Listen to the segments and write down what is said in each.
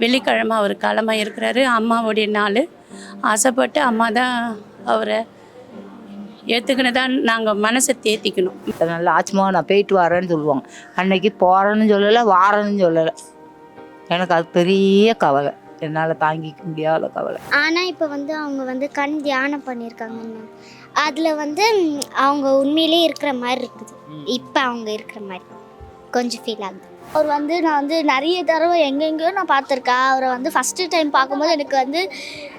வெள்ளிக்கிழமை அவர் காலமாக இருக்கிறாரு. அம்மாவுடைய நாள். ஆசைப்பட்டு அம்மா தான் அவரை ஏற்றுக்கின்னு தான் நாங்கள் மனசை தேத்திக்கணும். நல்லா ஆச்சுமா நான் போயிட்டு வரேன்னு சொல்லுவாங்க. அன்னைக்கு போகிறேன்னு சொல்லலை, வாரேன்னு சொல்லலை. எனக்கு அது பெரிய கவலை, என்னால் தாங்கிக்க முடியாத கவலை. ஆனால் இப்போ அவங்க கண் தியானம் பண்ணியிருக்காங்க. அதில் அவங்க உண்மையிலே இருக்கிற மாதிரி இருக்குது. இப்போ அவங்க இருக்கிற மாதிரி கொஞ்சம் ஃபீல் ஆகுது. அவர் நான் நிறைய தடவை எங்கெங்கேயோ நான் பார்த்துருக்கேன். அவரை ஃபஸ்ட்டு டைம் பார்க்கும்போது எனக்கு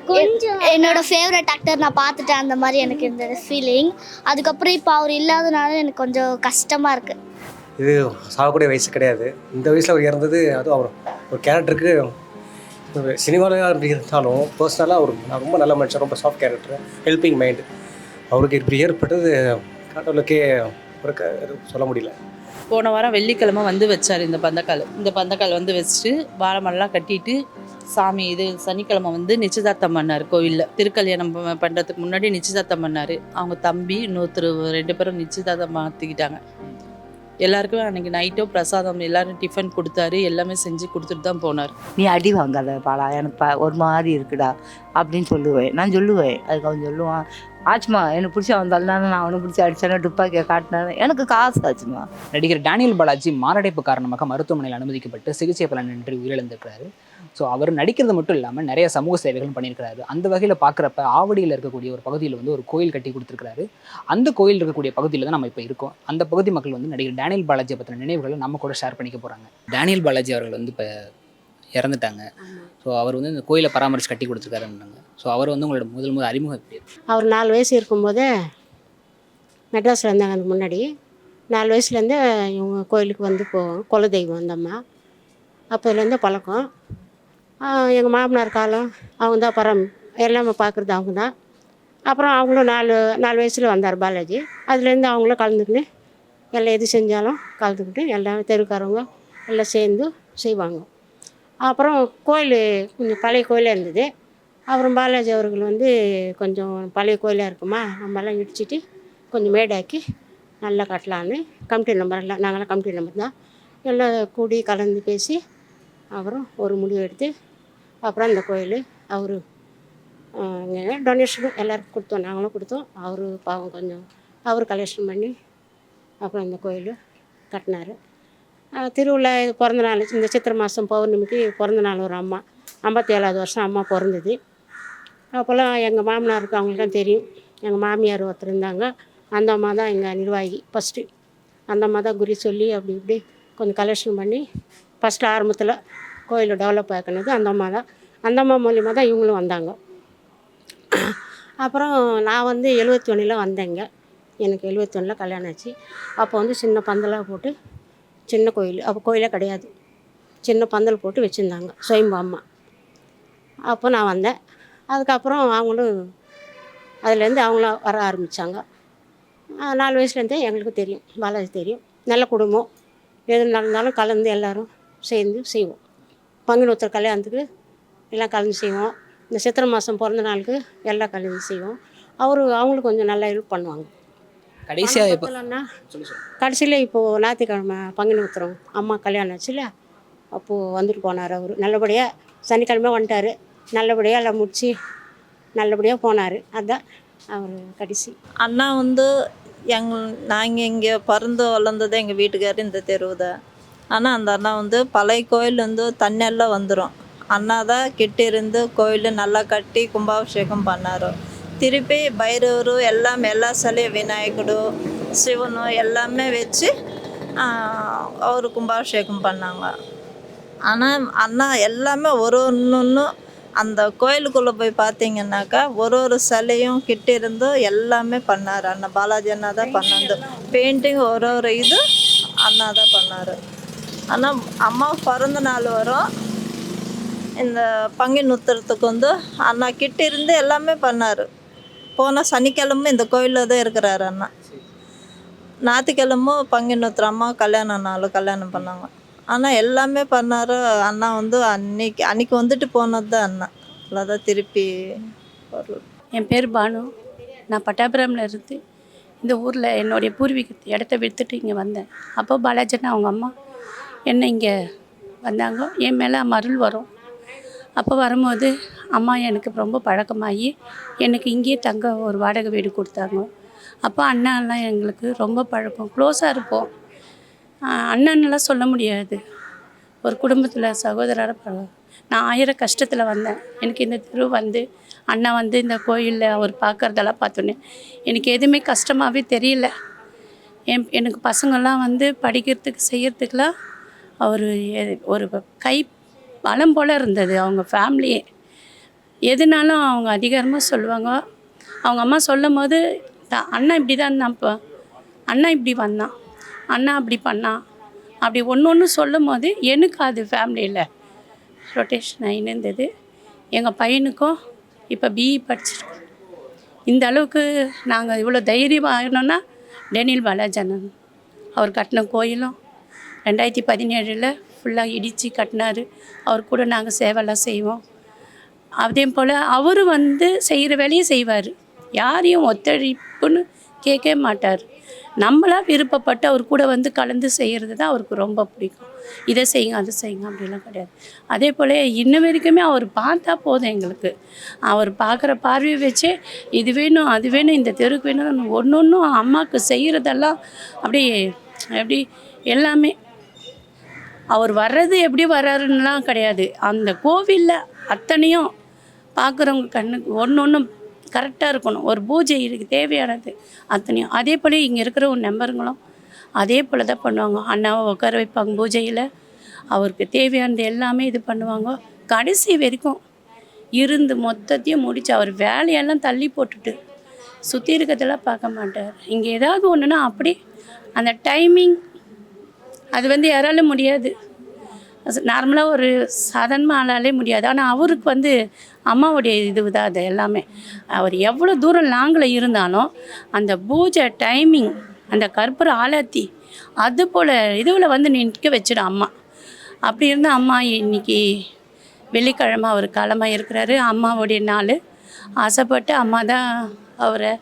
கொஞ்சம் என்னோடய ஃபேவரட் ஆக்டர் நான் பார்த்துட்டேன், அந்த மாதிரி எனக்கு இந்த ஃபீலிங். அதுக்கப்புறம் இப்போ அவர் இல்லாதனால எனக்கு கொஞ்சம் கஷ்டமாக இருக்குது. இது சாகக்கூடிய வயசு கிடையாது. இந்த வயசில் அவர் இறந்தது, அதுவும் அவர் ஒரு கேரக்டருக்கு சினிமாவில் இருந்தாலும் பர்சனலாக அவர் ரொம்ப நல்ல மனுஷன், ரொம்ப சாஃப்ட் கேரக்டர், ஹெல்பிங் மைண்டு. அவருக்கு இப்படி ஏற்பட்டது கடவுளுக்கே சொல்ல முடியல. போன வாரம் வெள்ளிக்கிழமை வச்சார் இந்த பந்தக்கால் வச்சுட்டு வாழை மரம்லாம் கட்டிட்டு சாமி இது சனிக்கிழமை நிச்சயதார்த்தம் பண்ணார் கோவிலில். திருக்கல்யாணம் பண்ணுறதுக்கு முன்னாடி நிச்சயதார்த்தம் பண்ணார். அவங்க தம்பி இன்னொருத்தர் 2 பேரும் நிச்சயதார்த்தம் மாற்றிக்கிட்டாங்க. எல்லாருக்குமே அன்றைக்கி நைட்டோ பிரசாதம் எல்லோரும் டிஃபன் கொடுத்தாரு, எல்லாமே செஞ்சு கொடுத்துட்டு தான் போனார். நீ அடி வாங்காத பாலா, எனக்கு ஒரு மாதிரி இருக்குடா அப்படின்னு சொல்லுவேன். நான் சொல்லுவேன், அதுக்கு அவன் சொல்லுவான், ஆச்சுமா எனக்கு பிடிச்ச வந்தாலும் நான் அவனுக்கு பிடிச்சி அடித்தானே துப்பாக்கியை காட்டினானே எனக்கு காசு ஆச்சுமா. நடிகர் டேனியல் பாலாஜி மாரடைப்பு காரணமாக மருத்துவமனையில் அனுமதிக்கப்பட்டு சிகிச்சை பலனின்றி உயிரிழந்திருக்கிறாரு. ஸோ அவர் நடிக்கிறது மட்டும் இல்லாமல் நிறைய சமூக சேவைகளும் பண்ணியிருக்கிறாரு. அந்த வகையில் பார்க்குறப்ப ஆவடியில் இருக்கக்கூடிய ஒரு பகுதியில் ஒரு கோயில் கட்டி கொடுத்துருக்காரு. அந்த கோயில் இருக்கக்கூடிய பகுதியில் தான் நம்ம இப்போ இருக்கோம். அந்த பகுதி மக்கள் நடிகர் டேனியல் பாலாஜியை பற்றின நினைவுகளை நம்ம கூட ஷேர் பண்ணிக்க போகிறாங்க. டேனியல் பாலாஜி அவர்கள் இப்போ இறந்துட்டாங்க. ஸோ அவர் இந்த கோயிலை பராமரித்து கட்டி கொடுத்துருக்காருன்னாங்க. ஸோ அவர் உங்களோட முதல் அறிமுகம் எப்படி? அவர் 4 வயசு இருக்கும்போதே மெட்ராஸில் இருந்தாங்க. அதுக்கு முன்னாடி 4 வயசுலேருந்து இவங்க கோயிலுக்கு போவோம். குலதெய்வம் வந்தம்மா அப்போதுலேருந்து பழக்கம். எங்கள் மாமனார் காலம் அவங்க தான் எல்லாமே பார்க்குறது அவங்க தான். அப்புறம் அவங்களும் 4 வயசில் வந்தார் பாலாஜி. அதுலேருந்து அவங்களும் கலந்துக்கின்னு எல்லாம் எது செஞ்சாலும் கலந்துக்கிட்டு எல்லாம் தெருக்காரவங்க எல்லாம் சேர்ந்து செய்வாங்க. அப்புறம் கோயில் கொஞ்சம் பழைய கோயிலாக இருந்தது. அப்புறம் பாலாஜி அவர்கள் கொஞ்சம் பழைய கோயிலாக இருக்குமா, நம்மலாம் இடிச்சிட்டு கொஞ்சம் மேடாக்கி நல்லா கட்டலான்னு கமிட்டி நம்பர்லாம், நாங்களாம் கமிட்டி நம்பர் தான், எல்லாம் கூடி கலந்து பேசி அப்புறம் ஒரு முடிவு எடுத்து அப்புறம் அந்த கோயில் அவர் டொனேஷனும் எல்லோருக்கும் கொடுத்தோம், நாங்களும் கொடுத்தோம். அவர் பாவம் கொஞ்சம் அவர் கலெக்ஷன் பண்ணி அப்புறம் இந்த கோயில் கட்டினார். திருவிழா பிறந்த நாள் இந்த சித்திரை மாதம் பௌர்ணமிக்கு பிறந்த நாள் ஒரு அம்மா 57வது வருஷம் அம்மா பிறந்தது. அப்போல்லாம் எங்கள் மாமனாருக்கு அவங்களுக்கும் தெரியும். எங்கள் மாமியார் ஒருத்தர் இருந்தாங்க, அந்த அம்மா தான் எங்கள் நிர்வாகி ஃபஸ்ட்டு. அந்த அம்மா தான் குறி சொல்லி அப்படி இப்படி கொஞ்சம் கலெக்ஷன் பண்ணி ஃபஸ்ட்டு ஆரம்பத்தில் கோயிலை டெவலப் ஆக்கினது அந்த அம்மா தான். அந்த அம்மா மூலிமா தான் இவங்களும் வந்தாங்க. அப்புறம் நான் 71 வந்தேங்க. எனக்கு 71 கல்யாணம் ஆச்சு. அப்போ சின்ன பந்தலாக போட்டு சின்ன கோயில், அப்போ கோயிலே கிடையாது, சின்ன பந்தல் போட்டு வச்சுருந்தாங்க சுயம்பு அம்மா. அப்போ நான் வந்தேன். அதுக்கப்புறம் அவங்களும் அதுலேருந்து அவங்களும் வர ஆரம்பித்தாங்க. 4 வயசுலேருந்தே எங்களுக்கு தெரியும், பாலாஜி தெரியும். நல்ல குடும்பம், எது நடந்தாலும் கலந்து எல்லோரும் சேர்ந்து செய்வோம். பங்குனி உத்திர கல்யாணத்துக்கு எல்லாம் கலந்து செய்வோம். இந்த சித்திரை மாதம் பிறந்த நாளுக்கு எல்லாம் கலந்து செய்வோம். அவங்களுக்கு கொஞ்சம் நல்லா ஹெல்ப் பண்ணுவாங்க. கடைசியில் இப்போது ஞாயிற்றுக்கிழமை பங்குனி உத்திரம் அம்மா கல்யாணம் ஆச்சுல, அப்போது வந்துட்டு போனார். அவர் நல்லபடியாக சனிக்கிழமை வந்துட்டார். நல்லபடியாக எல்லாம் முடித்து நல்லபடியாக போனார். அதுதான் அவர் கடைசி. அண்ணா நாங்கள் இங்கே பிறந்து வளர்ந்தது எங்கள் வீட்டுக்காரர் இந்த தெருவு தான். ஆனால் அந்த அண்ணா பழைய கோயில் தண்ணெல்லாம் வந்துடும். அண்ணா தான் கிட்டிருந்து கோயில் நல்லா கட்டி கும்பாபிஷேகம் பண்ணார். திருப்பி பைரவரு எல்லா சிலையும் விநாயகரு சிவனும் எல்லாமே வச்சு அவர் கும்பாபிஷேகம் பண்ணாங்க. ஆனால் அண்ணா எல்லாமே ஒன்று அந்த கோயிலுக்குள்ளே போய் பார்த்தீங்கன்னாக்கா ஒரு சிலையும் கிட்டிருந்து எல்லாமே பண்ணார். அண்ணா பாலாஜி அண்ணா தான் பண்ணாரு. பெயிண்டிங் ஒரு இது அண்ணா தான் பண்ணார். ஆனால் அம்மா பிறந்த நாள் வரும் இந்த பங்குனி உத்திரத்துக்கு அண்ணா கிட்டிருந்து எல்லாமே பண்ணார். போன சனிக்கிழமை இந்த கோயிலில் தான் இருக்கிறாரு அண்ணா. ஞாயிற்றுக்கிழமை பங்குனி உத்திரம் அம்மா கல்யாணம் பண்ணாங்க. ஆனால் எல்லாமே பண்ணார் அண்ணா. அன்னைக்கு வந்துட்டு போனது தான் அண்ணா. அதான் திருப்பி என் பேர் பானு. நான் பட்டாபுரமில் இருந்து இந்த ஊரில் என்னுடைய பூர்வீக இடத்த விற்றுட்டு இங்கே வந்தேன். அப்போ பாலாஜின்னா அவங்க அம்மா என்ன இங்கே வந்தாங்க. என் மேலே மருள் வரும். அப்போ வரும்போது அம்மா எனக்கு ரொம்ப பழக்கமாகி எனக்கு இங்கேயே தங்க ஒரு வாடகை வீடு கொடுத்தாங்க. அப்போ அண்ணாலாம் எங்களுக்கு ரொம்ப பழக்கம், க்ளோஸாக இருப்போம். அண்ணன்லாம் சொல்ல முடியாது, ஒரு குடும்பத்தில் சகோதரராக பழகும். நான் 1000 கஷ்டத்தில் வந்தேன். எனக்கு இந்த தெரு வந்து அண்ணா வந்து இந்த கோயிலில் அவர் பார்க்குறதெல்லாம் பார்த்தோன்னே எனக்கு எதுவுமே கஷ்டமாகவே தெரியல. எனக்கு பசங்கள்லாம் வந்து படிக்கிறதுக்கு செய்கிறதுக்கெலாம் அவர் ஒரு கை பலம் போல் இருந்தது. அவங்க ஃபேமிலியே எதுனாலும் அவங்க அதிகாரமாக சொல்லுவாங்க. அவங்க அம்மா சொல்லும் போது அண்ணா இப்படி தான் இருந்தான்ப்பா, அண்ணா இப்படி வந்தான், அண்ணா அப்படி பண்ணான், அப்படி ஒன்று சொல்லும் போது எனக்கு அது ஃபேமிலியில் ரொட்டேஷன் ஆகின்னு இருந்தது. எங்கள் பையனுக்கும் இப்போ பிஇ படிச்சிருக்கோம். இந்த அளவுக்கு நாங்கள் இவ்வளோ தைரியம் ஆகணும்னா டேனியல் பாலாஜனன் அவர் கட்டின கோயிலும் 2017 ஃபுல்லாக இடித்து கட்டினார். அவர் கூட நாங்கள் சேவைலாம் செய்வோம். அதே போல் அவர் வந்து செய்கிற வேலையை செய்வார், யாரையும் ஒத்துழைப்புன்னு கேட்கவே மாட்டார். நம்மளாக விருப்பப்பட்டு அவர் கூட வந்து கலந்து செய்கிறது தான் அவருக்கு ரொம்ப பிடிக்கும். இதை செய்யுங்க அதை செய்யுங்க அப்படிலாம் கிடையாது. அதே போல் இன்ன வரைக்குமே அவர் பார்த்தா போதும் எங்களுக்கு. அவர் பார்க்குற பார்வையை வச்சே இது வேணும் அது வேணும் இந்த தெருக்கு வேணும் ஒன்றும் அம்மாவுக்கு செய்கிறதெல்லாம் அப்படியே எப்படி எல்லாமே அவர் வர்றது எப்படி வர்றாருன்னெலாம் கிடையாது. அந்த கோவிலில் அத்தனையும் பார்க்குறவங்க கண்ணுக்கு ஒன்றும் கரெக்டாக இருக்கணும். ஒரு பூஜை இருக்குது தேவையானது அத்தனையும். அதே போல் இங்கே இருக்கிற ஒரு நம்பருங்களும் அதே போல் தான் பண்ணுவாங்க. அண்ணாவை உட்கார வைப்பாங்க பூஜையில், அவருக்கு தேவையானது எல்லாமே இது பண்ணுவாங்க. கடைசி வரைக்கும் இருந்து மொத்தத்தையும் முடித்து அவர் வேலையெல்லாம் தள்ளி போட்டுட்டு சுற்றி இருக்கிறதெல்லாம் பார்க்க மாட்டார். இங்கே ஏதாவது ஒன்றுனா அப்படி அந்த டைமிங் அது வந்து யாராலும் முடியாது. நார்மலாக ஒரு சாதாரண ஆளாலே முடியாது. ஆனால் அவருக்கு வந்து அம்மாவுடைய இது தான் அது எல்லாமே. அவர் எவ்வளோ தூரம் லாங்கில் இருந்தாலும் அந்த பூஜை டைமிங், அந்த கற்பூர ஆலத்தி அது போல் இதுவில் வந்து நிற்க வச்சிடும் அம்மா. அப்படி இருந்தால் அம்மா இன்றைக்கி வெள்ளிக்கிழமை அவர் காலமாக இருக்கிறாரு. அம்மாவுடைய நாள். ஆசைப்பட்டு அம்மா தான் அவரை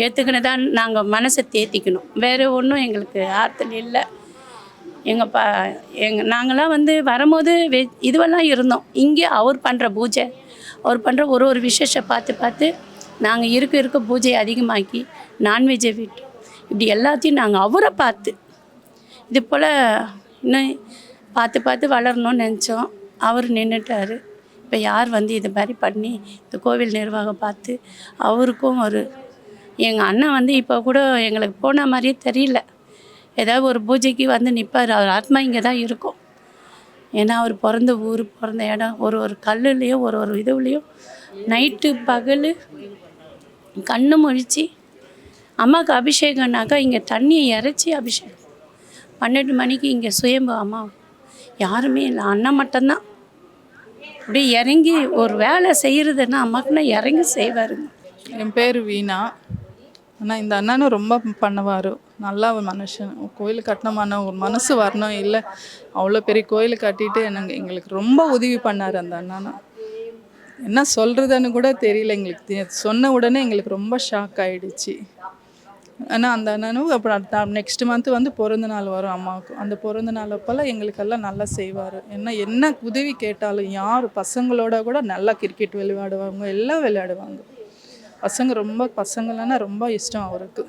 ஏற்றுக்கின்னு தான் நாங்கள் மனசை தேத்திக்கணும். வேறு ஒன்றும் எங்களுக்கு ஆற்றல் இல்லை. நாங்களாம் வந்து வரும்போது இதுவெல்லாம் இருந்தோம். இங்கே அவர் பண்ணுற பூஜை, அவர் பண்ணுற ஒரு விசேஷம் பார்த்து நாங்கள் இருக்க பூஜையை அதிகமாக்கி நான்வெஜ்ஜை விட்டு இப்படி எல்லாத்தையும் நாங்கள் அவரை பார்த்து இது போல் இன்னும் பார்த்து வளரணும்னு நினச்சோம். அவர் நின்றுட்டார். இப்போ யார் வந்து இது மாதிரி பண்ணி இந்த கோவில் நிர்வாகம் பார்த்து அவருக்கும் ஒரு எங்கள் அண்ணன் வந்து இப்போ கூட எங்களுக்கு போன மாதிரியே தெரியல. ஏதாவது ஒரு பூஜைக்கு வந்து நிற்பார். அவர் ஆத்மா இங்கே தான் இருக்கும். ஏன்னா அவர் பிறந்த ஊர், பிறந்த இடம், ஒரு கல்லுலேயும் ஒரு இதுலேயும் நைட்டு பகல் கண்ணு முழிச்சு அம்மாவுக்கு அபிஷேகம்னாக்கா இங்கே தண்ணியை இறைச்சி அபிஷேகம் 12 மணிக்கு இங்கே சுயம்பு அம்மா யாருமே இல்லை, அண்ணன் மட்டும்தான். அப்படியே இறங்கி ஒரு வேலை செய்கிறதுன்னா அம்மாக்குன்னா இறங்கி செய்வாருங்க. என் பேர் வீணா. ஆனால் இந்த அண்ணனும் ரொம்ப பண்ணுவார். நல்லா ஒரு மனுஷன். கோயில் கட்டணமான ஒரு மனசு வரணும். இல்லை அவ்வளோ பெரிய கோயில் கட்டிட்டு எங்களுக்கு ரொம்ப உதவி பண்ணார் அந்த அண்ணனும். என்ன சொல்கிறதுன்னு கூட தெரியல எங்களுக்கு. சொன்ன உடனே எங்களுக்கு ரொம்ப ஷாக் ஆகிடுச்சு. ஆனால் அந்த அண்ணனும் அப்புறம் நெக்ஸ்ட் மந்த் வந்து பிறந்த நாள் வரும் அம்மாவுக்கு. அந்த பிறந்த நாள் அப்போல்லாம் எங்களுக்கெல்லாம் நல்லா செய்வார். என்ன உதவி கேட்டாலும் யார் பசங்களோட கூட நல்லா கிரிக்கெட் விளையாடுவாங்க, எல்லாம் விளையாடுவாங்க. பசங்களன்னா ரொம்ப இஷ்டம் அவருக்கு.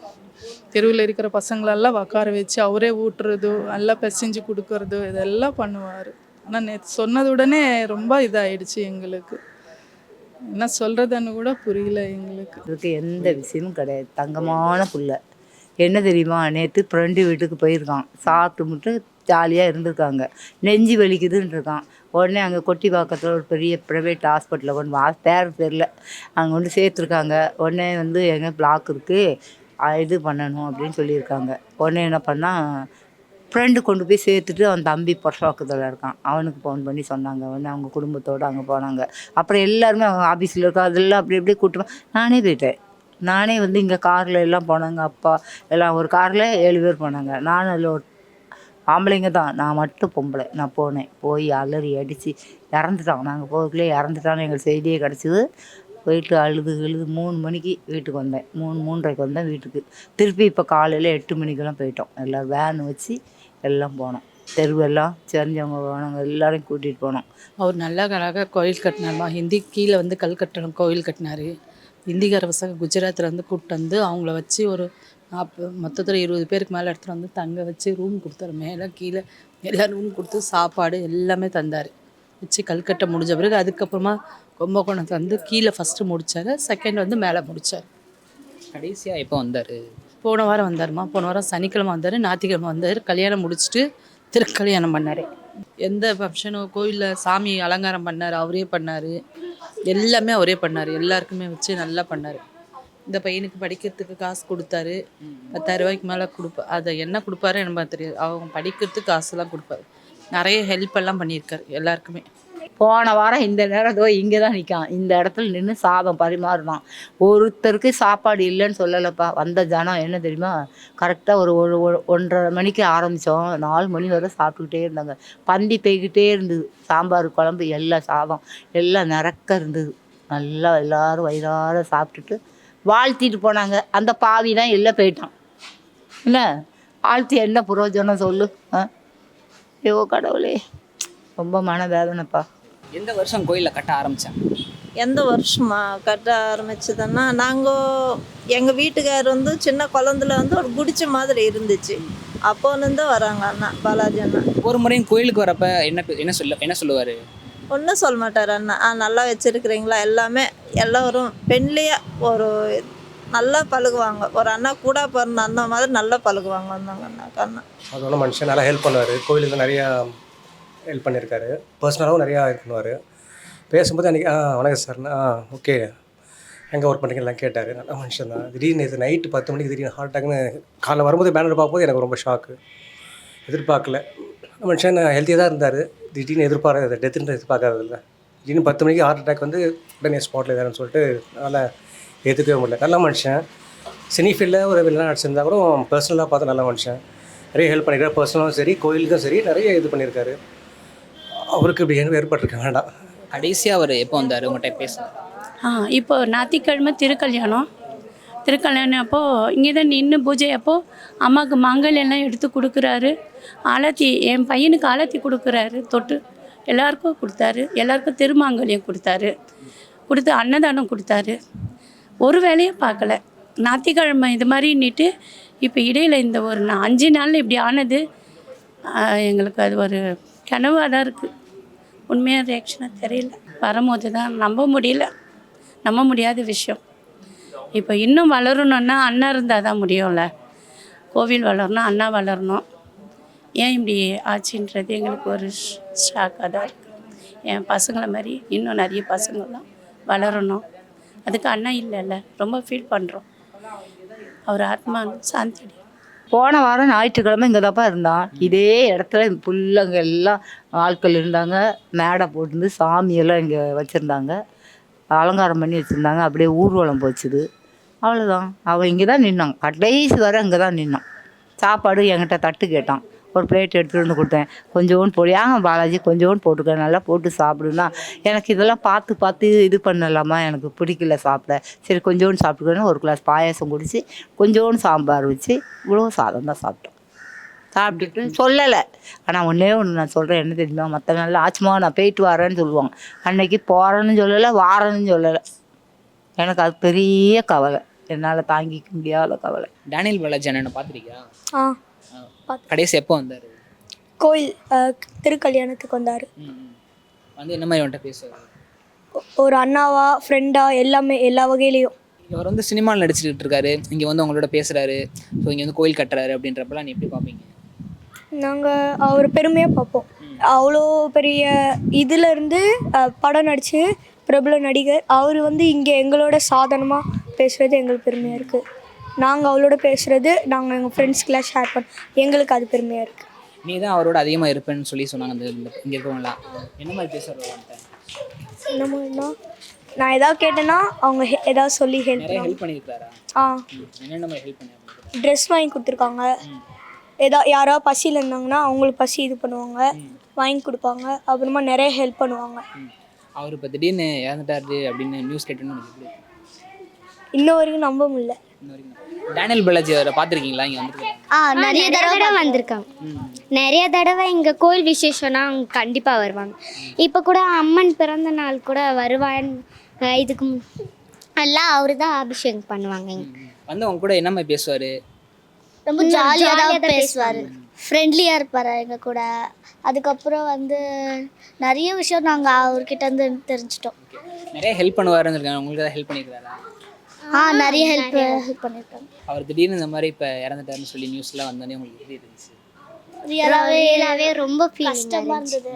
தெருவில் இருக்கிற பசங்களெல்லாம் உட்கார வச்சு அவரே ஊட்டுறது, எல்லாம் பிசைஞ்சு கொடுக்கறது, இதெல்லாம் பண்ணுவார். ஆனால் சொன்னது உடனே ரொம்ப இதாகிடுச்சு எங்களுக்கு. என்ன சொல்கிறதுன்னு கூட புரியல எங்களுக்கு. இதுக்கு எந்த விஷயமும் கிடையாது. தங்கமான புள்ள. என்ன தெரியுமா, நேற்று ஃப்ரெண்டு வீட்டுக்கு போயிருக்கான். சாப்பிட்டு மட்டும் ஜாலியாக இருந்திருக்காங்க. நெஞ்சு வலிக்குதுன்னு இருக்கான். உடனே அங்கே கொட்டிப்பாக்கத்தில் ஒரு பெரிய ப்ரைவேட் ஹாஸ்பிட்டலில் கொண்டு பேர் தெரில அங்கே கொண்டு சேர்த்துருக்காங்க. உடனே வந்து எங்கே பிளாக் இருக்குது இது பண்ணணும் அப்படின்னு சொல்லியிருக்காங்க. உடனே என்ன பண்ணால் ஃப்ரெண்டு கொண்டு போய் சேர்த்துட்டு அவன் தம்பி பொருஷாக்கத்தில் இருக்கான். அவனுக்கு ஃபோன் பண்ணி சொன்னாங்க. உடனே அவங்க குடும்பத்தோடு அங்கே போனாங்க. அப்புறம் எல்லாருமே அவங்க ஆஃபீஸில் இருக்கா அதெல்லாம் அப்படி இப்படி கூப்பிட்டு நானே போயிட்டேன். நானே வந்து இங்கே காரில் எல்லாம் போனாங்க. அப்பா எல்லாம் ஒரு காரில் 7 பேர் போனாங்க. நான் அதில் ஒரு ஆம்பளைங்க தான், நான் மட்டும் பொம்பளை. நான் போய் அலறி அடித்து இறந்துட்டான். நாங்கள் போகக்குள்ளே இறந்துட்டான்னு எங்களுக்கு செய்தியே கிடச்சிது. போயிட்டு அழுது 3 மணிக்கு வீட்டுக்கு வந்தேன். 3:30க்கு வந்தேன் வீட்டுக்கு. திருப்பி இப்போ காலையில் 8 மணிக்கெல்லாம் போயிட்டோம். எல்லோரும் வேன் வச்சு எல்லாம் போனோம். தெருவெல்லாம் தெரிஞ்சவங்க போனவங்க எல்லாரையும் கூட்டிகிட்டு போனோம். அவர் நல்ல அழகாக கோயில் கட்டினார்மா. ஹிந்தி கீழே வந்து கல்கட்டணம் கோயில் கட்டினார். ஹிந்திக்கார பசங்க குஜராத்தில் வந்து கூப்பிட்டு வந்து அவங்கள வச்சு ஒரு மொத்தத்தில் 20 பேருக்கு மேலே எடுத்துகிட்டு வந்து தங்க வச்சு ரூம் கொடுத்தாரு. மேலே கீழே எல்லா ரூம் கொடுத்து சாப்பாடு எல்லாமே தந்தார். வச்சு கல்கட்டை முடிஞ்ச பிறகு அதுக்கப்புறமா கும்பகோணத்தை வந்து கீழே ஃபஸ்ட்டு முடித்தார். செகண்ட் வந்து மேலே முடித்தார். கடைசியாக எப்போ வந்தார்? போன வாரம் வந்தாருமா. போன வாரம் சனிக்கிழமை வந்தார், ஞாயிற்றுக்கிழமை வந்தார். கல்யாணம் முடிச்சுட்டு திருக்கல்யாணம் பண்ணார். எந்த ஃபங்க்ஷனும் கோயிலில் சாமி அலங்காரம் பண்ணார், அவரே பண்ணார். எல்லாமே அவரே பண்ணார். எல்லாருக்குமே வச்சு நல்லா பண்ணார். இந்த பையனுக்கு படிக்கிறதுக்கு காசு கொடுத்தாரு. 10,000 ரூபாய்க்கு மேலே அதை என்ன கொடுப்பாரு எனக்கு தெரியாது. அவங்க படிக்கிறதுக்கு காசுலாம் கொடுப்பாரு. நிறைய ஹெல்ப் எல்லாம் பண்ணியிருக்காரு எல்லாருக்குமே. போன வாரம் இந்த நேரம் இதோ இங்கே தான் நிற்கான். இந்த இடத்துல நின்று சாதம் பரிமாறினான். ஒருத்தருக்கு சாப்பாடு இல்லைன்னு சொல்லலைப்பா. வந்த ஜனம் என்ன தெரியுமா, கரெக்டாக ஒரு 1:30 மணிக்கு ஆரம்பித்தோம். 4 மணி வரை சாப்பிட்டுக்கிட்டே இருந்தாங்க. பந்தி போய்கிட்டே இருந்தது. சாம்பார் குழம்பு எல்லாம் சாதம் எல்லாம் நிறக்க இருந்தது. நல்லா எல்லோரும் வயிறார சாப்பிட்டுட்டு வாழ்த்திட்டு போனாங்க. அந்த பாவி தான் எல்லாம் போயிட்டான். இல்லை வாழ்த்தி என்ன பிரயோஜனம் சொல்லு? ஐயோ கடவுளே, ரொம்ப மனவேதனைப்பா. எந்த வருஷம் கோயிலில் கட்ட ஆரம்பித்தாங்க? எந்த வருஷமா கட்ட ஆரம்பிச்சதுன்னா, நாங்கள் எங்கள் வீட்டுக்கார் வந்து சின்ன குழந்தைல வந்து ஒரு குடிச்ச மாதிரி இருந்துச்சு. அப்போலேருந்து வராங்க அண்ணா, பாலாஜி அண்ணா. ஒரு முறையும் கோயிலுக்கு வரப்ப என்ன சொல்லுவார்? ஒன்றும் சொல்ல மாட்டார் அண்ணா. நல்லா வச்சுருக்கிறீங்களா, எல்லாமே எல்லோரும் பெண்லேயே ஒரு நல்லா பழகுவாங்க. ஒரு அண்ணா கூட பிறந்த அண்ணா மாதிரி நல்லா பழகுவாங்க வந்தாங்க அண்ணா. அதோட மனுஷன் நல்லா ஹெல்ப் பண்ணுவார். கோயிலுக்கு நிறையா ஹெல்ப் பண்ணியிருக்காரு. பர்சனலாகவும் நிறையா ஹெல்ப் பண்ணுவார். பேசும்போது அன்றைக்கி வணக்கம் சார்ண்ணா, ஓகே எங்கே ஒர்க் பண்ணுறீங்கலாம் கேட்டார். நல்ல மனுஷன் தான். திடீர்னு இது நைட்டு 10 மணிக்கு திடீர்னு ஹார்ட் அட்டாக்னு காலைல வரும்போது பேனர் பார்க்கும்போது எனக்கு ரொம்ப ஷாக்கு. எதிர்பார்க்கல. மனுஷன் ஹெல்த்தியாக தான் இருந்தார். திடீர்னு டெத்துன்னு எதிர்பார்க்காததில்ல. திடீர்னு 10 மணிக்கு ஹார்ட் அட்டாக் வந்து உடனே ஸ்பாட்டில் இதான்னு சொல்லிட்டு நல்லா ஏற்றுக்கவே முடியல. நல்ல மனுஷன். சினி ஃபீல்டில் ஒரு வெளிலாம் நடிச்சிருந்தா கூட பர்சனலாக பார்த்தா நல்ல மனுஷன். நிறைய ஹெல்ப் பண்ணியிருக்காரு. பர்சனலும் சரி, கோயிலுக்கும் சரி நிறைய இது பண்ணியிருக்காரு. அவருக்கு இப்படி என்ன ஏற்பட்டிருக்க வேண்டாம். கடைசியாக அவர் எப்போ வந்தார் உங்கள்கிட்ட பேச? இப்போ ஞாயிற்றுக்கிழமை திருக்கல்யாணம் அப்போது இங்கே தான் நின்று பூஜை அப்போது அம்மாவுக்கு மாங்கல்யெல்லாம் எடுத்து கொடுக்குறாரு. ஆலத்தி என் பையனுக்கு ஆலத்தி கொடுக்குறாரு. தொட்டு எல்லாருக்கும் கொடுத்தாரு. எல்லாருக்கும் திருமாங்கல்யம் கொடுத்து அன்னதானம் கொடுத்தாரு. ஒரு வேலையும் பார்க்கல. ஞாயிற்றுக்கிழமை இது மாதிரின்னுட்டு இப்போ இடையில் இந்த ஒரு 5 நாளில் இப்படி ஆனது எங்களுக்கு அது ஒரு கனவாக தான் இருக்குது. உண்மையாக ரியாக்ஷனாக தெரியல. வரும்போது தான் நம்ப முடியாத விஷயம். இப்போ இன்னும் வளரணுன்னா அண்ணா இருந்தால் தான் முடியும்ல. கோவில் வளரணும், அண்ணா வளரணும். ஏன் இப்படி ஆச்சுன்றது எங்களுக்கு ஒரு ஷாக்காக தான் இருக்குது. என் பசங்களை மாதிரி இன்னும் நிறைய பசங்கள்லாம் வளரணும். அதுக்கு அண்ணா இல்லைல்ல, ரொம்ப ஃபீல் பண்ணுறோம். அவர் ஆத்மா சாந்தி. போன வாரம் ஞாயிற்றுக்கிழமை இங்கே தான்ப்பா இருந்தான். இதே இடத்துல ஃபுல்லாக அங்கே எல்லாம் ஆட்கள் இருந்தாங்க. மேடை போட்டு சாமியெல்லாம் இங்கே வச்சுருந்தாங்க. அலங்காரம் பண்ணி வச்சுருந்தாங்க. அப்படியே ஊர்வலம் போச்சுது. அவ்வளோதான். அவன் இங்கே தான் நின்னான். கடைசி வரை இங்கே தான் நின்னான். சாப்பாடு என்கிட்ட தட்டு கேட்டான். ஒரு பிளேட் எடுத்துகிட்டு வந்து கொடுத்தேன். கொஞ்சோண்டு போடியாங்க பாலாஜி, கொஞ்சோண்டு போட்டுக்க, நல்லா போட்டு சாப்பிடுன்னா. எனக்கு இதெல்லாம் பார்த்து இது பண்ணலாமா, எனக்கு பிடிக்கல சாப்பிட. சரி கொஞ்சோண்டு சாப்பிட்டுக்கணும். ஒரு கிளாஸ் பாயாசம் குடித்து கொஞ்சோண்டு சாம்பார் வச்சு இவ்வளோ சாதம் தான் சாப்பிட்டோம். சாப்பிட்டுட்டு சொல்லலை. ஆனால் ஒன்றே ஒன்று நான் சொல்கிறேன், என்ன தெரியுமா, மற்ற நாளில் ஆச்சுமா நான் போயிட்டு வரேன்னு சொல்லுவாங்க. அன்னைக்கு போகிறேன்னு சொல்லலை, வாரேன்னு சொல்லலை. எனக்கு அது பெரிய கவலை. என்னால் தாங்கிக்க முடியாத கவலை. டேனியல் பாலாஜி அண்ணனை பார்த்துருக்கியா? கடைசி எப்போ வந்தார்? கோயில் திருக்கல்யாணத்துக்கு வந்தார். வந்து என்ன மாதிரி வந்துட்டு பேசுவார்? ஒரு அண்ணாவா, ஃப்ரெண்டா, எல்லாமே எல்லா வகையிலையும். இவர் வந்து சினிமாவில் நடிச்சுக்கிட்டு இருக்காரு. இங்கே வந்து அவங்களோட பேசுகிறாரு. ஸோ இங்கே வந்து கோயில் கட்டுறாரு அப்படின்றப்பெல்லாம் நீ எப்படி பார்ப்பீங்க? நாங்கள் அவர் பெருமையாக பார்ப்போம். அவ்வளோ பெரிய இதிலேருந்து படம் நடித்து பிரபல நடிகர் அவர் வந்து இங்கே எங்களோட சாதனமாக பேசுகிறது எங்களுக்கு பெருமையாக இருக்குது. நாங்கள் அவளோட பேசுகிறது நாங்கள் எங்கள் ஃப்ரெண்ட்ஸ்க்கெலாம் ஷேர் எங்களுக்கு அது பெருமையாக இருக்குது. நீ தான் அவரோட அதிகமாக இருப்பேன்னு சொல்லி சொன்னாங்க. அந்த இங்கே இருக்கவங்களாம் என்ன மாதிரி பேசுகிறோம்? என்ன மாதிரினா, நான் எதாவது கேட்டேன்னா அவங்க எதாவது சொல்லி ஹெல்ப் பண்ணியிருக்காரா? என்னென்ன மாதிரி ஹெல்ப் பண்ணி? ட்ரெஸ் வாங்கி கொடுத்துருக்காங்க. யாராவது பசியில் இருந்தாங்கன்னா அவங்களுக்கு பசி இது பண்ணுவாங்க, வாங்கி கொடுப்பாங்க. அப்புறமா நிறைய ஹெல்ப் பண்ணுவாங்க. அவர் இப்போ திடீர்னு இறந்துட்டாரு அப்படின்னு நியூஸ் கேட்டோன்னு இன்ன வரைக்கும் நம்ப முடியல. டேனியல் பாலாஜி அவரை பார்த்துருக்கீங்களா இங்கே வந்து? நிறைய தடவை வந்திருக்காங்க. நிறைய தடவை இங்கே கோயில் விசேஷம்னா அவங்க கண்டிப்பாக வருவாங்க. இப்போ கூட அம்மன் பிறந்த நாள் கூட வருவான்னு இதுக்கு எல்லாம் அவரு தான் அபிஷேகம் பண்ணுவாங்க. வந்து அவங்க கூட என்ன மாதிரி பேசுவார்? ரொம்ப ஜாலியாக தான் பேசுவார், ஃப்ரெண்ட்லியாக இருப்பார் எங்கள் கூட. அதுக்கப்புறம் வந்து நிறைய விஷயம் நாங்கள் அவர்கிட்ட இருந்து தெரிஞ்சிட்டோம். நிறைய ஹெல்ப் பண்ணுவாருன்னு இருக்காங்க. உங்களுக்கு ஏதாவது ஹெல்ப் பண்ணியிருக்காரா? நிறைய ஹெல்ப் பண்ணியிருக்காங்க. அவர் திடீர்னு இந்த மாதிரி இப்போ இறந்துட்டாருன்னு சொல்லி நியூஸ்லாம் வந்தோடனே உங்களுக்கு எப்படி இருந்துச்சு? ரியலாகவே ரொம்ப கஷ்டமாக இருந்தது.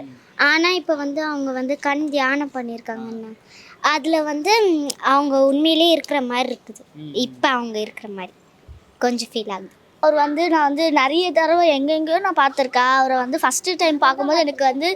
ஆனால் இப்போ வந்து அவங்க வந்து கண் தியானம் பண்ணியிருக்காங்கண்ணா. அதில் வந்து அவங்க உண்மையிலேயே இருக்கிற மாதிரி இருக்குது. இப்போ அவங்க இருக்கிற மாதிரி கொஞ்சம் ஃபீல் ஆகுது. அவர் வந்து நான் வந்து நிறைய தடவை எங்கெங்கேயோ நான் பார்த்துருக்கேன். அவரை வந்து ஃபஸ்ட்டு டைம் பார்க்கும்போது எனக்கு வந்து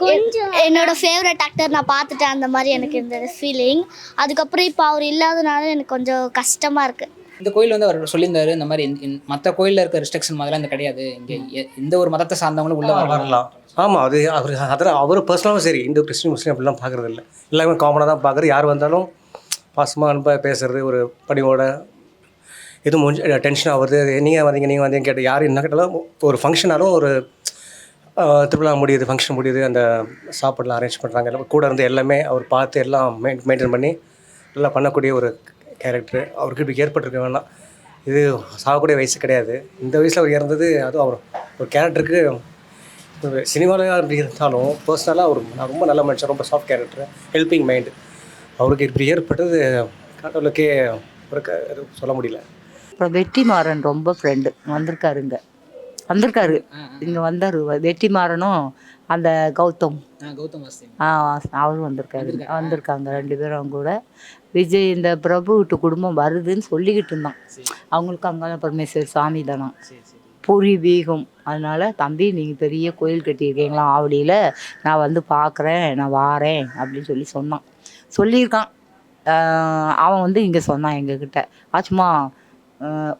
கொஞ்சம் என்னோடய ஃபேவரட் ஆக்டர் நான் பார்த்துட்டேன், அந்த மாதிரி எனக்கு இருந்தது ஃபீலிங். அதுக்கப்புறம் இப்போ அவர் இல்லாதனால எனக்கு கொஞ்சம் கஷ்டமாக இருக்குது. இந்த கோயில் வந்து அவர் சொல்லியிருந்தாரு, இந்த மாதிரி மற்ற கோயிலில் இருக்க ரெஸ்ட்ரிக்ஷன் மாதிரிலாம் இந்த கிடையாது, இங்கே எந்த ஒரு மதத்தை சார்ந்தவங்களும் உள்ளே வரலாம். ஆமாம், அது அதெல்லாம் அவர் பர்சனலாகவும் சரி, இந்து கிறிஸ்டின் முஸ்லீம் அப்படிலாம் பார்க்குறது இல்லை. எல்லாமே காமனாக தான் பார்க்குறது. யார் வந்தாலும் பாசமாக அன்பாக பேசுறது, ஒரு பணியோட எதுவும் முடிஞ்சு டென்ஷன் ஆகுறது, நீங்கள் வந்தீங்க கேட்டு யார் என்ன கேட்டாலும் ஒரு ஃபங்க்ஷனாலும் ஒரு திருவிழா முடியுது, ஃபங்க்ஷன் முடியுது, அந்த சாப்பாடுலாம் அரேஞ்ச் பண்ணுறாங்க. எல்லாம் கூட இருந்து எல்லாமே அவர் பார்த்து எல்லாம் மெயின்டைன் பண்ணி நல்லா பண்ணக்கூடிய ஒரு கேரக்டர் அவருக்கு இப்படி ஏற்பட்டிருக்க வேணாம். இது சாகக்கூடிய வயசு கிடையாது. இந்த வயசில் அவர் இறந்தது அதுவும் அவர் ஒரு கேரக்டருக்கு சினிமாவில் அப்படி இருந்தாலும் பர்சனலாக அவர் ரொம்ப நல்ல மனுஷன், ரொம்ப சாஃப்ட் கேரக்டர், ஹெல்பிங் மைண்டு. அவருக்கு இப்படி ஏற்பட்டது கடவுளுக்கே ஒரு சொல்ல முடியல. அப்புறம் வெற்றிமாறன் ரொம்ப ஃப்ரெண்டு வந்திருக்காரு இங்கே வந்தார். வெற்றிமாறனும் அந்த கௌதம் அவரும் வந்திருக்காங்க 2 பேரும் அவங்க கூட. விஜய் இந்த பிரபு வீட்டு குடும்பம் வருதுன்னு சொல்லிக்கிட்டு இருந்தான். அவங்களுக்கு அங்காள பரமேஸ்வரர் சாமி தானா பூர்வீகம். அதனால் தம்பி நீங்கள் பெரிய கோயில் கட்டியிருக்கீங்களா ஆவடியில், நான் வந்து பார்க்குறேன், நான் வாரேன் அப்படின்னு சொல்லியிருக்கான். அவன் வந்து இங்கே சொன்னான் எங்ககிட்ட, ஆச்சுமா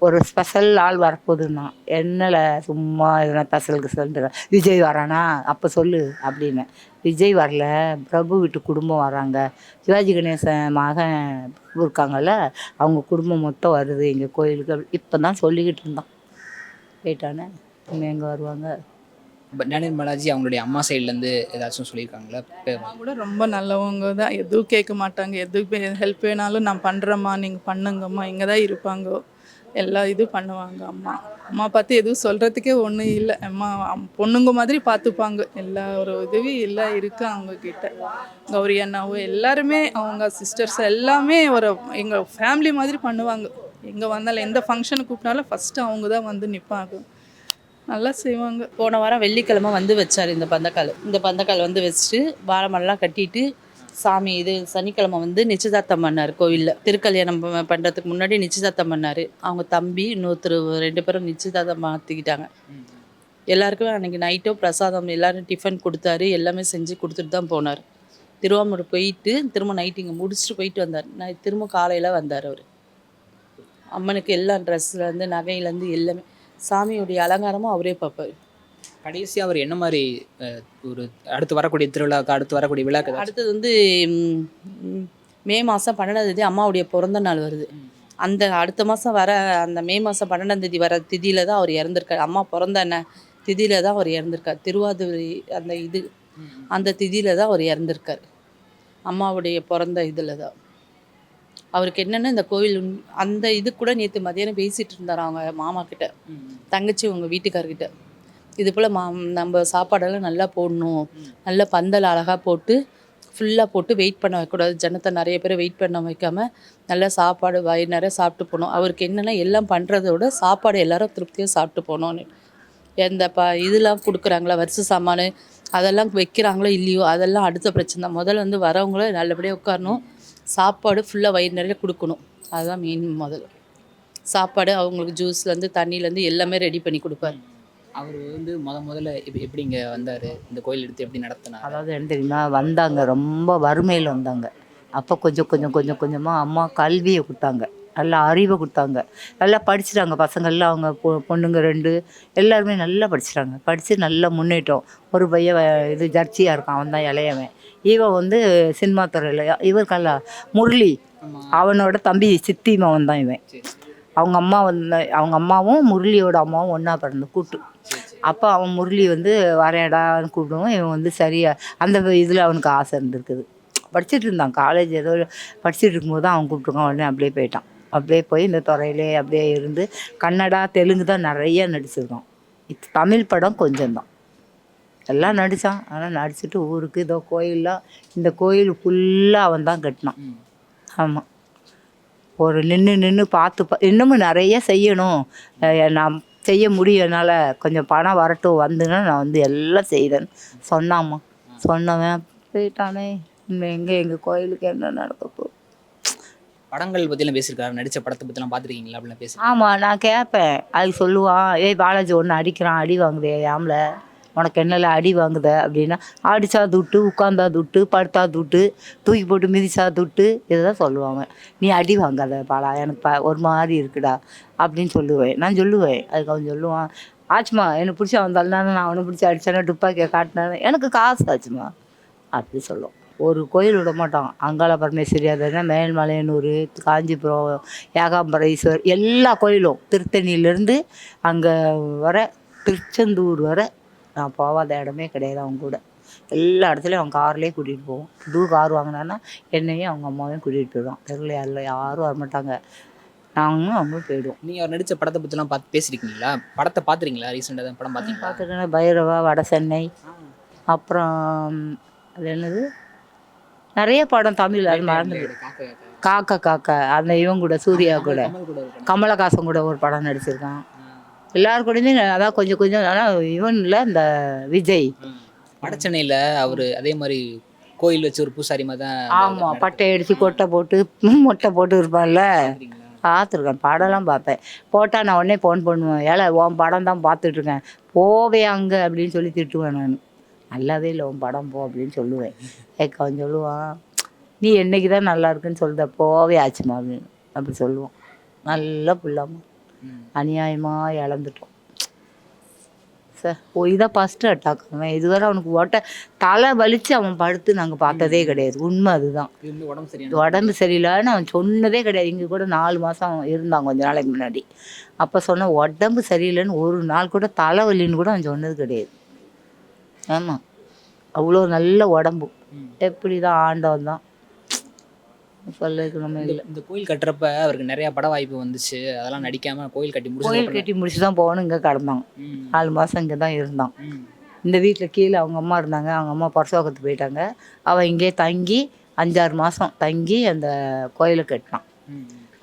ஒரு ஸ்பெஷல் ஆள் வரப்போகுதுன்னா. என்னல சும்மா எதனா ஸ்பெஷல் விஜய் வரானா அப்போ சொல்லு அப்படின்னு. விஜய் வரல, பிரபு வீட்டு குடும்பம் வராங்க, சிவாஜி கணேசன் மகன் இருக்காங்கல்ல, அவங்க குடும்பம் மொத்தம் வருது எங்கள் கோயிலுக்கு. இப்போ தான் சொல்லிக்கிட்டு இருந்தான். போயிட்டானே இன்னும் எங்கே வருவாங்க. டேனியல் பாலாஜி அவங்களுடைய அம்மா சைட்லேருந்து ஏதாச்சும் சொல்லியிருக்காங்களா? அம்மா கூட ரொம்ப நல்லவங்க தான், எதுவும் கேட்க மாட்டாங்க. எதுவும் ஹெல்ப் வேணாலும் நான் பண்ணுறேம்மா, நீங்கள் பண்ணுங்கம்மா, இங்கே தான் இருப்பாங்க, எல்லா இதுவும் பண்ணுவாங்க. அம்மா பார்த்து எதுவும் சொல்கிறதுக்கே ஒன்றும் இல்லை. அம்மா பொண்ணுங்க மாதிரி பார்த்துப்பாங்க. எல்லா ஒரு உதவி எல்லாம் இருக்குது அவங்கக்கிட்ட. கௌரி அண்ணாவோ எல்லாருமே அவங்க சிஸ்டர்ஸ் எல்லாமே ஒரு எங்கள் ஃபேமிலி மாதிரி பண்ணுவாங்க. எங்கே வந்தாலும் எந்த ஃபங்க்ஷனுக்கு கூப்பிட்டாலும் ஃபஸ்ட்டு அவங்க தான் வந்து நிற்பாங்க, நல்லா செய்வாங்க. போன வாரம் வெள்ளிக்கிழமை வந்து வச்சார் இந்த பந்தக்கால் வந்து வச்சுட்டு வாழை மரம்லாம் கட்டிட்டு சாமி இது சனிக்கிழமை வந்து நிச்சயதார்த்தம் பண்ணார் கோவிலில். திருக்கல்யாணம் பண்ணுறதுக்கு முன்னாடி நிச்சயதார்த்தம் பண்ணார். அவங்க தம்பி இன்னொருத்தர் 2 பேரும் நிச்சயதார்த்தம் மாற்றிக்கிட்டாங்க. எல்லாருக்கும் அன்றைக்கி நைட்டோ பிரசாதம் எல்லோரும் டிஃபன் கொடுத்தாரு, எல்லாமே செஞ்சு கொடுத்துட்டு தான் போனார். திருவாமூர் போயிட்டு திரும்ப நைட்டு இங்கே முடிச்சுட்டு போயிட்டு வந்தார். திரும்ப காலையில் வந்தார் அவர். அம்மனுக்கு எல்லாம் ட்ரெஸ்லேருந்து நகையிலேருந்து எல்லாமே, சாமியுடைய அலங்காரமும் அவரே பார்ப்பார். கடைசியாக அவர் என்ன மாதிரி ஒரு அடுத்து வரக்கூடிய திருவிழாவுக்கு, அடுத்து வரக்கூடிய விழாக்கு? அடுத்தது வந்து மே மாதம் 12ஆம் தேதி அம்மாவுடைய பிறந்த நாள் வருது. அந்த அடுத்த மாதம் வர அந்த மே மாதம் 12ஆம் தேதி வர திதியில் தான் அவர் இறந்துருக்கார். அம்மா பிறந்த திதியில் தான் அவர் இறந்துருக்கார். திருவாதிரை அந்த திதியில் தான் அவர் இறந்துருக்கார். அம்மாவுடைய பிறந்த இதில் தான். அவருக்கு என்னென்னா இந்த கோவில் அந்த இது கூட நேற்று மதியானம் பேசிகிட்டு இருந்தார் அவங்க மாமா கிட்ட, தங்கச்சி உங்கள் வீட்டுக்காரர்கிட்ட. இது போல் நம்ம சாப்பாடெல்லாம் நல்லா போடணும், நல்ல பந்தல் அழகாக போட்டு ஃபுல்லாக போட்டு வெயிட் பண்ண வைக்கக்கூடாது, ஜனத்தை நிறைய பேர் வெயிட் பண்ண வைக்காமல் நல்லா சாப்பாடு வயிறு நிறைய சாப்பிட்டு போகணும். அவருக்கு என்னென்னா எல்லாம் பண்ணுறத விட சாப்பாடு எல்லாரும் திருப்தியாக சாப்பிட்டு போகணும்னு. எந்த இதெல்லாம் கொடுக்குறாங்களா வரிசை சாமான் அதெல்லாம் வைக்கிறாங்களோ இல்லையோ அதெல்லாம் அடுத்த பிரச்சனை தான். முதல்ல வந்து வரவங்கள நல்லபடியாக உட்காரணும், சாப்பாடு ஃபுல்லாக வயிறு நிறைய கொடுக்கணும், அதுதான் மெயின். முதல்ல சாப்பாடு அவங்களுக்கு ஜூஸ்லேருந்து தண்ணியிலேருந்து எல்லாமே ரெடி பண்ணி கொடுப்பார். அவர் வந்து முதல்ல எப்படி இங்கே வந்தார், இந்த கோயில் எடுத்து எப்படி நடத்தினார்? அதாவது என்ன தெரியுமா, வந்தாங்க ரொம்ப வறுமையில் வந்தாங்க. அப்போ கொஞ்சமாக அம்மா கல்வியை கொடுத்தாங்க, நல்லா அறிவை கொடுத்தாங்க, நல்லா படிச்சுட்டாங்க. பசங்கள்லாம் அவங்க பொண்ணுங்க 2 எல்லாருமே நல்லா படித்து நல்லா முன்னேற்றம். ஒரு பையன் இது ஜர்ச்சியாக இருக்கான், அவன் தான் இளையவன். இவன் வந்து சினிமா துறையில் இவருக்கல்ல முரளி, அவனோட தம்பி சித்தி மகன் தான் இவன். அவங்க அம்மாவும் முரளியோட அம்மாவும் ஒன்றா பிறந்த கூட்டு. அப்போ அவன் முரளி வந்து வரையடான்னு கூப்பிடுவோம். இவன் வந்து சரியா அந்த இதில் அவனுக்கு ஆசை இருந்திருக்குது. படிச்சுட்டு இருந்தான், காலேஜ் ஏதோ படிச்சுட்டு இருக்கும்போது தான் அவன் கூப்பிட்டுருக்கான். உடனே அப்படியே போயிட்டான். அப்படியே போய் இந்த துறையிலே அப்படியே இருந்து கன்னடா தெலுங்கு தான் நிறைய நடிச்சிருக்கான். தமிழ் படம் கொஞ்சம்தான் எல்லாம் நடித்தான். ஆனால் நடிச்சுட்டு ஊருக்கு இதோ கோயிலெலாம், இந்த கோயில் ஃபுல்லாக அவன் தான் கட்டினான். ஆமாம், ஒரு நின்று பார்த்து இன்னமும் நிறைய செய்யணும், நான் செய்ய முடியும், என்னால் கொஞ்சம் பணம் வரட்டும் வந்துன்னா நான் வந்து எல்லாம் செய்கிறேன்னு சொன்னாம்மா. சொன்னவன் போயிட்டானே. இன்னும் எங்கள் கோயிலுக்கு என்ன நடக்கப்போ. படங்கள் பற்றிலாம் பேசியிருக்காரு, நடித்த படத்தை பற்றிலாம் பார்த்துருக்கீங்களா அப்படிலாம் பேசி? ஆமாம், நான் கேட்பேன். அதுக்கு சொல்லுவான், ஏய் பாலாஜி ஒன்று அடிக்கிறான், அடி வாங்குதே யாமில், உனக்கு என்னல அடி வாங்குத அப்படின்னா, அடித்தா துட்டு, உட்காந்தா துட்டு, படுத்தா துட்டு, தூக்கி போட்டு மிதிச்சா துட்டு, இதை தான் சொல்லுவாங்க. நீ அடி வாங்காத பாலா, எனக்கு ஒரு மாதிரி இருக்குடா அப்படின்னு சொல்லுவேன். நான் சொல்லுவேன். அதுக்கு அவன் சொல்லுவான், ஆச்சுமா எனக்கு பிடிச்ச வந்தாலும் நான் அவனை பிடிச்சி அடித்தானே துப்பாக்கியை காட்டினானே எனக்கு காசு ஆச்சுமா அப்படி சொல்லுவோம். ஒரு கோயில் விட மாட்டான். அங்காள பரமேஸ்வரி, அதுனா மேல்மலையனூர், காஞ்சிபுரம், ஏகாம்பரேஸ்வர், எல்லா கோயிலும் திருத்தணியிலேருந்து அங்கே வர திருச்செந்தூர் வர நான் போகாத இடமே கிடையாது. அவங்க கூட எல்லா இடத்துலையும் அவன் கார்லேயே கூட்டிகிட்டு போவோம். புது கார் வாங்கினான்னா என்னையும் அவங்க அம்மாவையும் கூட்டிகிட்டு போயிடுவான். தெருவில் யாரும் வரமாட்டாங்க, நாங்களும் அவங்களும் போயிடுவோம். நீங்கள் அவர் நடித்த படத்தை பற்றிலாம் பார்த்து பேசியிருக்கீங்களா? படத்தை பார்த்துறீங்களா? ரீசெண்டாக தான் படம் பார்த்தீங்களா? பார்த்துருக்கேன். பைரவா, வட சென்னை, அப்புறம் அது என்னது நிறைய படம் தமிழ், அது மறந்து காக்கா காக்கா, அந்த இவன் கூட சூர்யா கூட கமலஹாசன் கூட ஒரு படம் நடிச்சிருக்கான். எல்லாரும் கூடயுமே அதான் கொஞ்சம் கொஞ்சம். ஆனால் இவன் இல்லை, இந்த விஜய் வடச்சென்னையில் அவர் அதே மாதிரி கோயில் வச்சு ஒரு பூசாரி மாதிரி தான். ஆமாம், பட்டை அடித்து கொட்டை போட்டு மொட்டை போட்டு இருப்பான்ல, பார்த்துருக்கேன். படம்லாம் பார்ப்பேன். போட்டால் நான் உடனே ஃபோன் பண்ணுவேன், ஏழை உன் படம் தான் பார்த்துட்ருக்கேன், போவே அங்கே அப்படின்னு சொல்லி திட்டுவேன். நான் நல்லாவே இல்லை உன் படம் போ அப்படின்னு சொல்லுவேன். கேட்க அவன் சொல்லுவான், நீ என்னைக்கு தான் நல்லா இருக்குன்னு சொல்லுத, போவே ஆச்சுமா அப்படின்னு அப்படி சொல்லுவான். நல்லா புள்ளாமா அநியாயமாக இழந்துட்டோம் சார். இதான் ஃபஸ்ட்டு அட்டாக். அவன் இதுவரை அவனுக்கு தலை வலித்து அவன் படுத்து நாங்கள் பார்த்ததே கிடையாது. உண்மை அதுதான். உடம்பு சரியில்லைன்னு அவன் சொன்னதே கிடையாது. இங்கே கூட 4 மாதம் இருந்தான் கொஞ்ச நாளைக்கு முன்னாடி. அப்போ சொன்ன உடம்பு சரியில்லைன்னு ஒரு நாள் கூட தலைவலின்னு கூட அவன் சொன்னது கிடையாது. ஆமாம், அவ்வளோ நல்ல உடம்பு. எப்படி தான் ஆண்டவன் தான் சொல்லுக்கு நம்ம இல்லை. இந்த கோயில் கட்டுறப்ப அவருக்கு நிறையா பட வாய்ப்பு வந்துச்சு, அதெல்லாம் நடிக்காமல் கோயில் கட்டி முடிச்சு தான் போகணும். இங்கே கிடந்தாங்க 4 மாதம் இங்கே தான் இருந்தான். இந்த வீட்டில் கீழே அவங்க அம்மா இருந்தாங்க. அவங்க அம்மா பரசோகத்து போயிட்டாங்க. அவன் இங்கே தங்கி 5-6 மாதம் தங்கி அந்த கோயிலை கட்டினான்.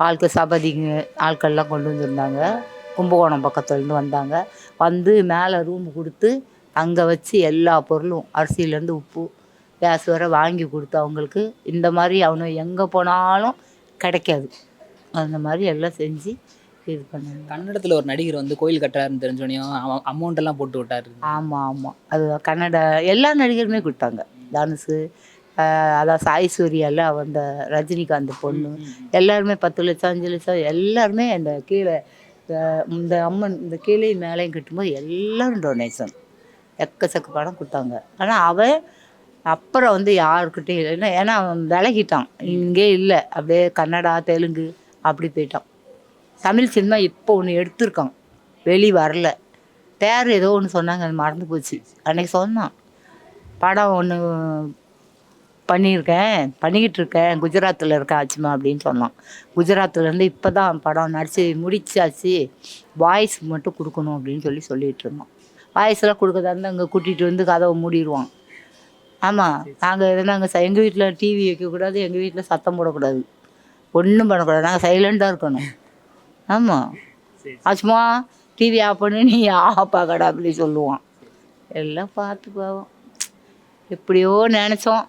ஆட்கள் சபதிங்க ஆட்கள்லாம் கொண்டு வந்துருந்தாங்க. கும்பகோணம் பக்கத்துலேருந்து வந்தாங்க. வந்து மேலே ரூம் கொடுத்து அங்கே வச்சு எல்லா பொருளும் அரிசியிலேருந்து உப்பு கேஸ் வர வாங்கி கொடுத்து அவங்களுக்கு இந்த மாதிரி அவனு எங்கே போனாலும் கிடைக்காது. அந்த மாதிரி எல்லாம் செஞ்சு இது பண்ணாங்க. கன்னடத்தில் ஒரு நடிகர் வந்து கோயில் கட்டுறாருன்னு தெரிஞ்சோனையும் அமௌண்ட்டெல்லாம் போட்டு விட்டார். ஆமாம், அது கன்னட எல்லா நடிகருமே கொடுத்தாங்க. தனுஷு, அதான் சாய் சூர்யாவில் அந்த ரஜினிகாந்த் பொண்ணு எல்லாருமே 10 லட்சம் 5 லட்சம் எல்லாருமே இந்த கீழே இந்த அம்மன் இந்த கீழே மேலேயும் கட்டும்போது எல்லோரும் டொனேஷன் எக்கச்சக்க படம் கொடுத்தாங்க. ஆனால் அவன் அப்புறம் வந்து யாருக்கிட்டையும் இல்லைன்னா, ஏன்னா அவன் விலகிட்டான். இங்கே இல்லை, அப்படியே கன்னடா தெலுங்கு அப்படி போயிட்டான். தமிழ் சினிமா இப்போ ஒன்று எடுத்திருக்கான், வெளி வரல. பேர் ஏதோ ஒன்று சொன்னாங்க, அது மறந்து போச்சு. அன்றைக்கி சொன்னான் படம் ஒன்று பண்ணிக்கிட்டு இருக்கேன், குஜராத்தில் இருக்கேன் ஆச்சுமா அப்படின்னு சொன்னான். குஜராத்துலேருந்து இப்போ தான் படம் நடித்து முடிச்சாச்சு, வாய்ஸ் மட்டும் கொடுக்கணும் அப்படின்னு சொல்லிகிட்டு இருந்தோம். வாய்ஸ்லாம் கொடுக்கறதா இருந்தால் அங்கே கூட்டிகிட்டு வந்து கதவை மூடிடுவான். ஆமாம், நாங்கள் எங்கள் வீட்டில் டிவி வைக்கக்கூடாது, எங்கள் வீட்டில் சத்தம் போடக்கூடாது, ஒன்றும் பண்ணக்கூடாது, நாங்கள் சைலண்டாக இருக்கணும். ஆமாம், ஆச்சுமா டிவி ஆஃப் பண்ணி நீ ஆஃப் ஆகடா அப்படி சொல்லுவான். எல்லாம் பார்த்து போவோம். எப்படியோ நினச்சோம்,